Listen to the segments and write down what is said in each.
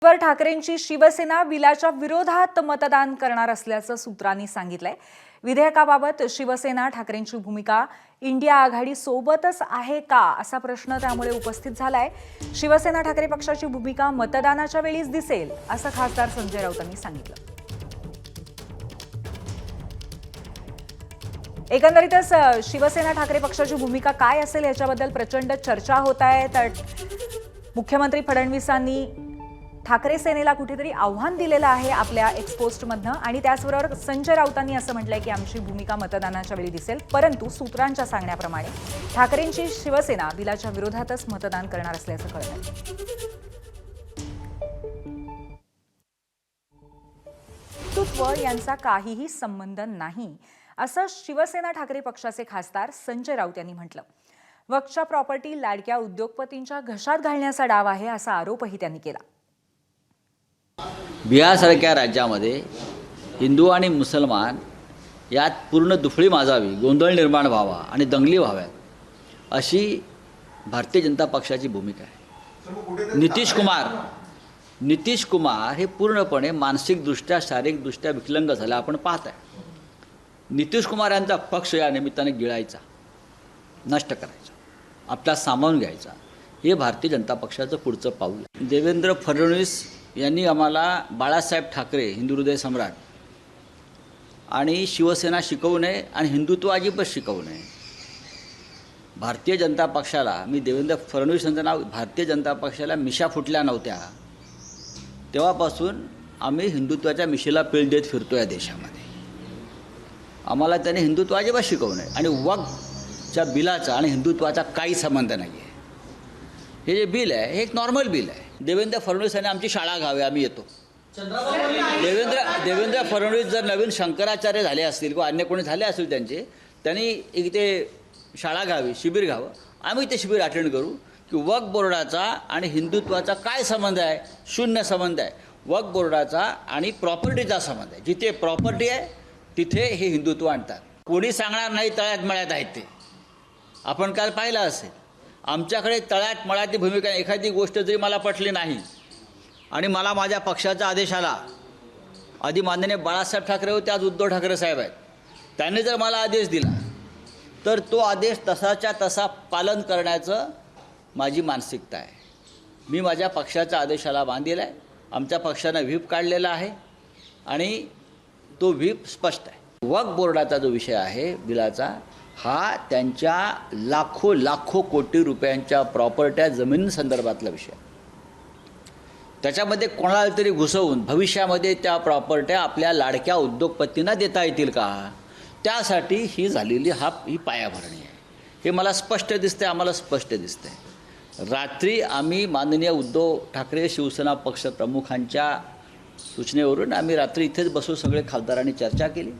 वर ठाकरेंची शिवसेना बिलाच्या विरोधात मतदान करणार असल्याचं सूत्रांनी सांगितलंय। विधेयकाबाबत शिवसेना ठाकरेंची भूमिका इंडिया आघाडी सोबतच आहे का असा प्रश्न त्यामुळे उपस्थित झालाय। शिवसेना ठाकरे पक्षाची भूमिका मतदानाच्या वेळीच दिसेल असं खासदार संजय राऊतांनी सांगितलं। एकंदरीतच शिवसेना ठाकरे पक्षाची भूमिका काय असेल याच्याबद्दल प्रचंड चर्चा होत आहे। तर मुख्यमंत्री फडणवीसांनी ठाकरे सेनेला कुठेतरी आव्हान दिलेलं आहे आपल्या एक्सपोस्टमधनं आणि त्याचबरोबर संजय राऊतांनी असं म्हटलंय की आमची भूमिका मतदानाच्या वेळी दिसेल, परंतु सूत्रांच्या सांगण्याप्रमाणे ठाकरेंची शिवसेना बिलाच्या विरोधातच मतदान करणार असल्याचं कळलंय। हिंदुत्व यांचा काहीही संबंध नाही असं शिवसेना ठाकरे पक्षाचे खासदार संजय राऊत यांनी म्हटलं। वक्फच्या प्रॉपर्टी लाडक्या उद्योगपतींच्या घशात घालण्याचा डाव आहे असा आरोपही त्यांनी केला। बिहारसारख्या राज्यामध्ये हिंदू आणि मुसलमान यात पूर्ण दुफळी माजावी, गोंधळ निर्माण व्हावा आणि दंगली व्हाव्यात अशी भारतीय जनता पक्षाची भूमिका आहे। नितीश कुमार हे पूर्णपणे मानसिकदृष्ट्या शारीरिकदृष्ट्या विकलांग झाला आपण पाहत आहे। नितीश कुमार यांचा पक्ष या निमित्ताने गिळायचा, नष्ट करायचा, आपला सामावून घ्यायचा, हे भारतीय जनता पक्षाचं पुढचं पाऊल आहे। देवेंद्र फडणवीस यांनी आम्हाला बाळासाहेब ठाकरे हिंदू हृदय सम्राट आणि शिवसेना शिकवू नये आणि हिंदुत्व अजिबात शिकवू नये। भारतीय जनता पक्षाला मी देवेंद्र फडणवीस यांचं नाव भारतीय जनता पक्षाला मिशा फुटल्या नव्हत्या तेव्हापासून आम्ही हिंदुत्वाच्या मिशेला पीळ देत फिरतो या देशामध्ये। आम्हाला त्याने हिंदुत्व अजिबात शिकवू नये आणि वक्फच्या बिलाचा आणि हिंदुत्वाचा काही संबंध नाही आहे। हे जे बिल आहे हे एक नॉर्मल बिल आहे। देवेंद्र फडणवीस यांनी आमची शाळा घ्यावी, आम्ही येतो। देवेंद्र फडणवीस जर नवीन शंकराचार्य झाले असतील किंवा अन्य कोणी झाले असतील त्यांनी इथे शाळा घ्यावी, शिबिर घ्यावं, आम्ही ते शिबिर अटेंड करू की वक्फ बोर्डाचा आणि हिंदुत्वाचा काय संबंध आहे? शून्य संबंध आहे। वक्फ बोर्डाचा आणि प्रॉपर्टीचा संबंध आहे। जिथे प्रॉपर्टी आहे तिथे हे हिंदुत्व आणतात। कोणी सांगणार नाही तळ्यात मळ्यात आहेत ते, आपण काल पाहिलं असेल। आमच्याकडे तळ्यात मळ्याची भूमिका आहे। एखादी गोष्ट जरी मला पटली नाही आणि मला माझ्या पक्षाचा आदेश आला, आधी माननीय बाळासाहेब ठाकरे होते, आज उद्धव ठाकरे साहेब आहेत, त्यांनी जर मला आदेश दिला तर तो आदेश तसाच्या तसा पालन करण्याचं माझी मानसिकता आहे। मी माझ्या पक्षाच्या आदेशाला बांधलेला आहे। आमच्या पक्षानं व्हीप काढलेला आहे आणि तो व्हीप स्पष्ट आहे। वक्फ बोर्डाचा जो विषय आहे बिलाचा, हा त्यांच्या लाखो कोटी रुपयांच्या प्रॉपर्ट्या जमिनीसंदर्भातला विषय। त्याच्यामध्ये कोणाला तरी घुसवून भविष्यामध्ये त्या प्रॉपर्ट्या आपल्या लाडक्या उद्योगपतींना देता येतील का, त्यासाठी ही झालेली ही पायाभरणी आहे। हे मला स्पष्ट दिसतंय, आम्हाला स्पष्ट दिसतंय। रात्री आम्ही माननीय उद्धव ठाकरे शिवसेना पक्ष प्रमुखांच्या सूचनेवरून आम्ही रात्री इथेच बसून सगळे खासदारांनी चर्चा केली।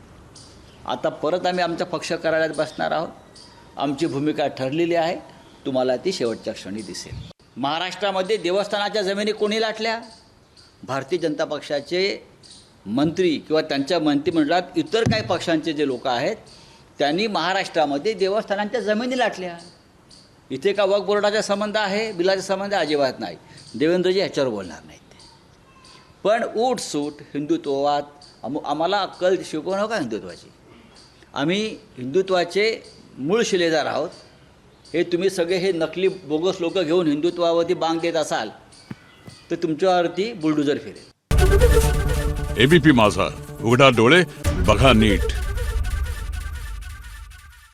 आता परत आम्ही आमच्या पक्ष कार्यालयात बसणार आहोत। आमची भूमिका ठरलेली आहे, तुम्हाला ती शेवटच्या क्षणी दिसेल। महाराष्ट्रामध्ये देवस्थानाच्या जमिनी कोणी लाटल्या? भारतीय जनता पक्षाचे मंत्री किंवा त्यांच्या मंत्रिमंडळात इतर काही पक्षांचे जे लोक आहेत त्यांनी महाराष्ट्रामध्ये देवस्थानांच्या जमिनी लाटल्या। इथे का वक्फ बोर्डाचा संबंध आहे? बिलाचा संबंध अजिबात नाही। देवेंद्रजी ह्याच्यावर बोलणार नाहीत। पण उठसूट हिंदुत्वात आम्हाला अक्कल शिकवू नका हिंदुत्वाची। आम्ही हिंदुत्वाचे मूळ शिलेदार आहोत। हे तुम्ही सगळे हे नकली बोगस लोक घेऊन हिंदुत्वावरती बांग देत असाल तर तुमच्यावरती बुलडोजर फिरेल। एबीपी माझा, उघडा डोळे बघा नीट।